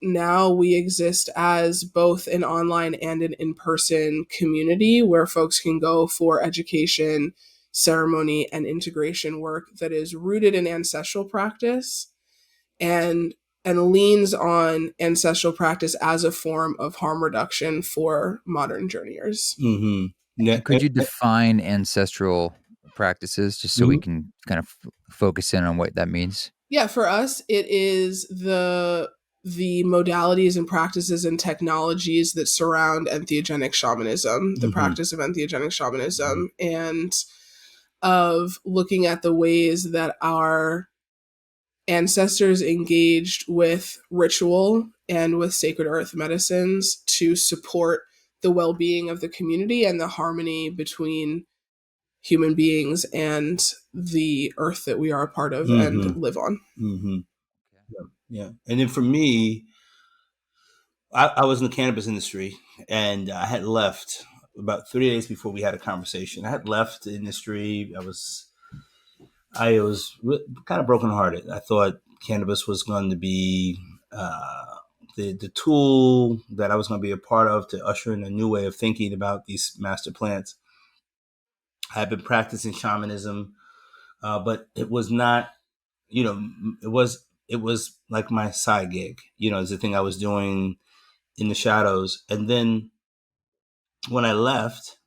now we exist as both an online and an in-person community where folks can go for education, ceremony, and integration work that is rooted in ancestral practice and leans on ancestral practice as a form of harm reduction for modern journeyers. Mm-hmm. Yeah. And could you define ancestral practices just so we can kind of focus in on what that means? Yeah, for us, it is the modalities and practices and technologies that surround entheogenic shamanism, the practice of entheogenic shamanism, and of looking at the ways that our ancestors engaged with ritual and with sacred earth medicines to support the well-being of the community and the harmony between human beings and the earth that we are a part of and live on. Yeah. And then for me, I was in the cannabis industry, and I had left about 3 days before we had a conversation. I had left the industry. I was kind of brokenhearted. I thought cannabis was going to be the tool that I was going to be a part of to usher in a new way of thinking about these master plants. I had been practicing shamanism, but it was not, it was like my side gig. It's the thing I was doing in the shadows. And then when I left,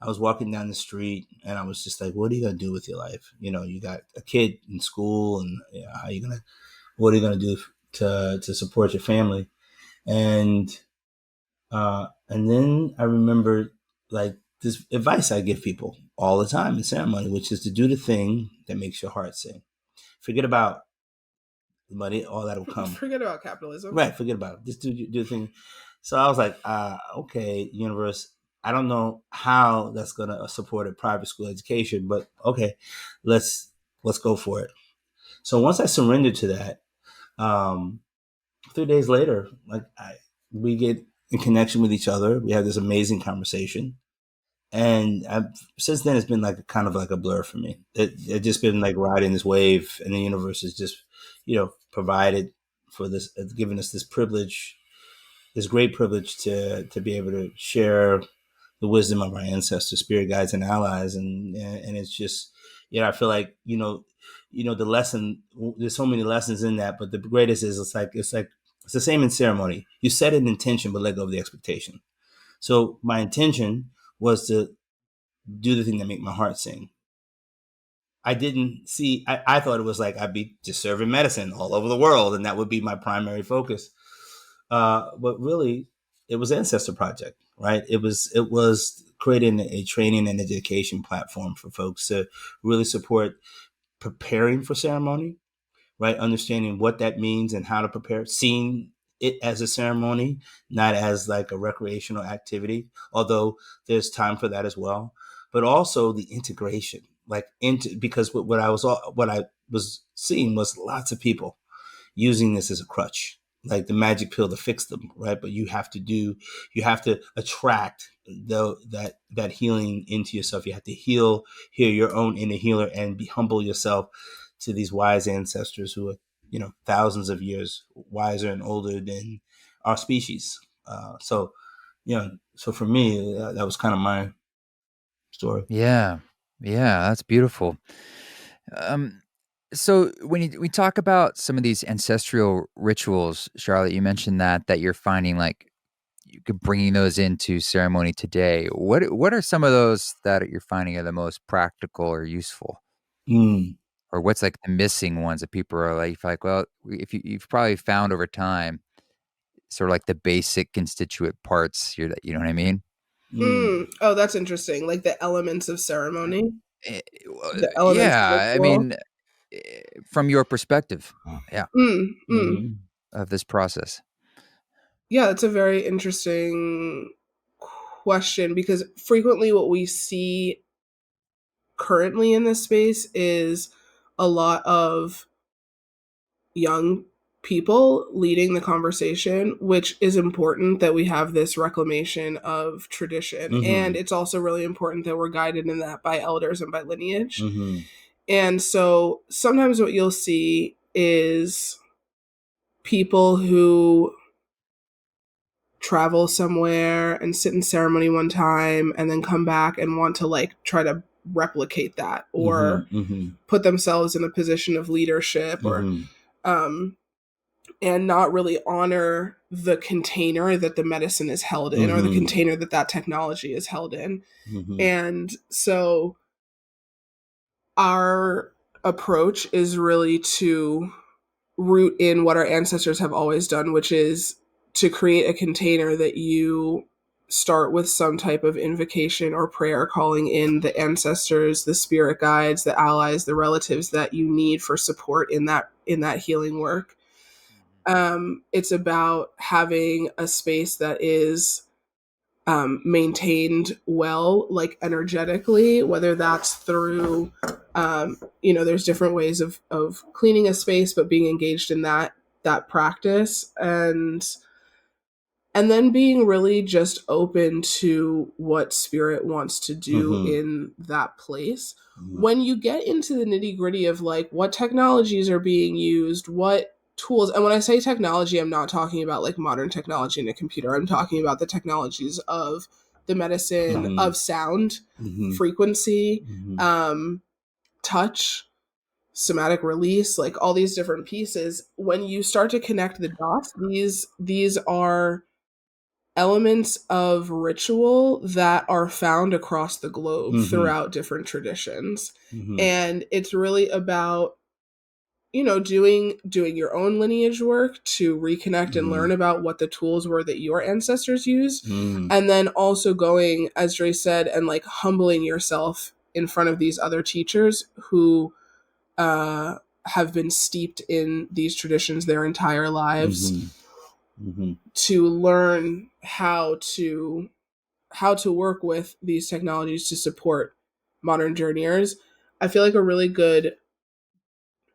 I was walking down the street and I was just like, what are you going to do with your life? You got a kid in school, and what are you going to do to support your family? And then I remembered like this advice I give people all the time in ceremony, which is to do the thing that makes your heart sing. Forget about the money, all that will come. Forget about capitalism. Right, forget about it. Just do the thing. So I was like, okay, universe, I don't know how that's going to support a private school education, but okay, let's go for it. So once I surrendered to that, 3 days later, we get in connection with each other. We have this amazing conversation. And since then, it's been like kind of like a blur for me. It just been like riding this wave, and the universe has just, provided for this, given us this privilege, this great privilege to be able to share the wisdom of our ancestors, spirit guides, and allies. And it's just, I feel like, the lesson, there's so many lessons in that, but the greatest is it's the same in ceremony. You set an intention, but let go of the expectation. So my intention was to do the thing that make my heart sing. I didn't see, I thought it was like I'd be just serving medicine all over the world, and that would be my primary focus. But really, it was Ancestor Project, right? It was creating a training and education platform for folks to really support preparing for ceremony, right? Understanding what that means and how to prepare, seeing it as a ceremony, not as like a recreational activity, although there's time for that as well. But also the integration, because what I was seeing was lots of people using this as a crutch, like the magic pill to fix them, right? But you have to attract that healing into yourself. You have to heal your own inner healer and be humble yourself to these wise ancestors who are, thousands of years wiser and older than our species. So for me, that was kind of my story. Yeah, that's beautiful. So when we talk about some of these ancestral rituals, Charlotte, you mentioned that you're finding like you could bringing those into ceremony today. What are some of those that you're finding are the most practical or useful? Or what's like the missing ones that people are like, well, if you've probably found over time, sort of like the basic constituent parts here that, you know what I mean? Oh, that's interesting. Like the elements of ceremony, the elements of Yeah, I ritual. mean, from your perspective, yeah, Mm. of this process. Yeah, that's a very interesting question because frequently what we see currently in this space is a lot of young people leading the conversation, which is important that we have this reclamation of tradition. And it's also really important that we're guided in that by elders and by lineage. And so sometimes what you'll see is people who travel somewhere and sit in ceremony one time and then come back and want to like try to replicate that or put themselves in a position of leadership or and not really honor the container that the medicine is held in or the container that that technology is held in. And so our approach is really to root in what our ancestors have always done, which is to create a container that you start with some type of invocation or prayer, calling in the ancestors, the spirit guides, the allies, the relatives that you need for support in that healing work. It's about having a space that is maintained well, like energetically, whether that's through, there's different ways of cleaning a space, but being engaged in that practice and then being really just open to what spirit wants to do in that place. When you get into the nitty gritty of like what technologies are being used, what tools, and when I say technology, I'm not talking about like modern technology in a computer. I'm talking about the technologies of the medicine, of sound, frequency, touch, somatic release, like all these different pieces. When you start to connect the dots, these are elements of ritual that are found across the globe throughout different traditions. And it's really about, doing your own lineage work to reconnect and learn about what the tools were that your ancestors used. And then also going, as Dre said, and like humbling yourself in front of these other teachers who have been steeped in these traditions their entire lives. To learn how to work with these technologies to support modern journeyers. I feel like a really good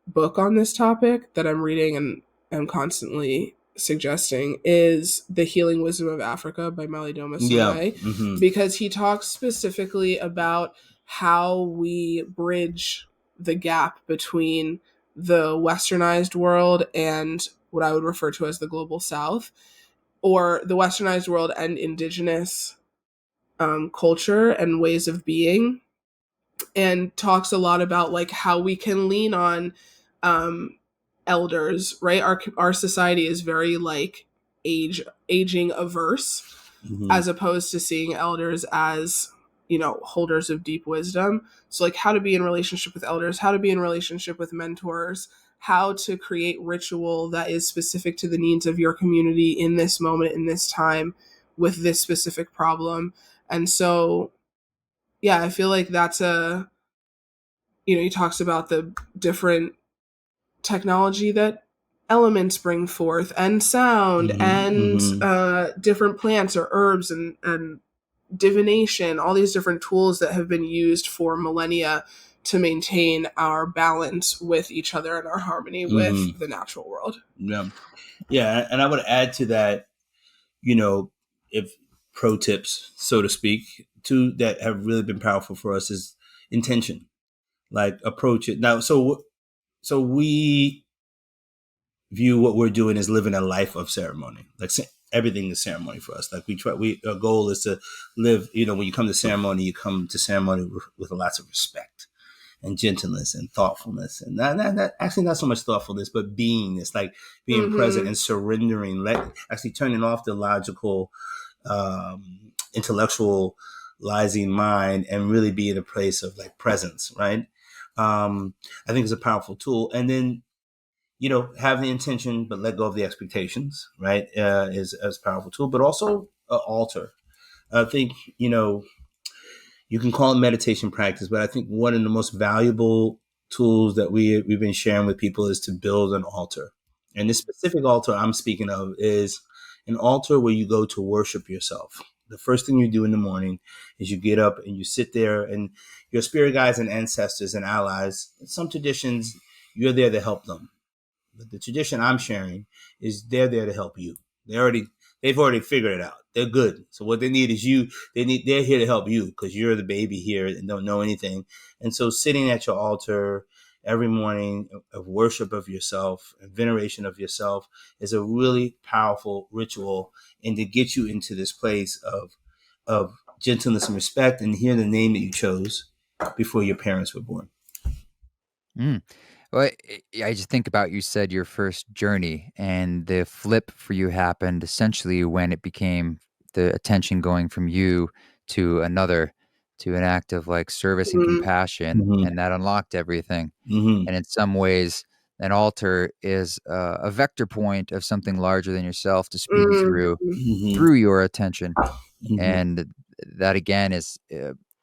book on this topic that I'm reading and am constantly suggesting is The Healing Wisdom of Africa by Malidoma, because he talks specifically about how we bridge the gap between the westernized world and what I would refer to as the global south, or the westernized world and indigenous culture and ways of being, and talks a lot about like how we can lean on elders, right? Our society is very like aging averse, as opposed to seeing elders as, holders of deep wisdom. So like how to be in relationship with elders, how to be in relationship with mentors, how to create ritual that is specific to the needs of your community in this moment, in this time, with this specific problem. And so, yeah, I feel like that's he talks about the different technology that elements bring forth and sound and different plants or herbs and divination, all these different tools that have been used for millennia to maintain our balance with each other and our harmony with the natural world. Yeah. And I would add to that, if pro tips, so to speak, two that have really been powerful for us is intention, like approach it. Now, so we view what we're doing as living a life of ceremony. Like everything is ceremony for us. Like our goal is to live, when you come to ceremony, you come to ceremony with lots of respect and gentleness and thoughtfulness, and not actually not so much thoughtfulness, but beingness, like being present and surrendering, actually turning off the logical, intellectualizing mind and really be in a place of like presence, right? I think it's a powerful tool. And then, have the intention, but let go of the expectations, right? Is a powerful tool, but also alter. I think, you can call it meditation practice, but I think one of the most valuable tools that we've been sharing with people is to build an altar. And this specific altar I'm speaking of is an altar where you go to worship yourself. The first thing you do in the morning is you get up and you sit there, and your spirit guides and ancestors and allies, in some traditions, you're there to help them. But the tradition I'm sharing is they're there to help you. They've already figured it out. They're good. So what they need is you. They're here to help you because you're the baby here and don't know anything. And so sitting at your altar every morning of worship of yourself and veneration of yourself is a really powerful ritual, and to get you into this place of gentleness and respect, and hear the name that you chose before your parents were born. Mm. Well, I just think about, you said your first journey, and the flip for you happened essentially when it became the attention going from you to another, to an act of like service and Mm, compassion, Mm-hmm. and that unlocked everything. Mm-hmm. And in some ways, an altar is a vector point of something larger than yourself to speak mm, Mm-hmm. through your attention, Mm-hmm. and that again is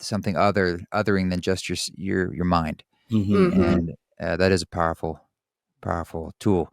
something othering than just your mind, Mm-hmm. mhm. and that is a powerful tool.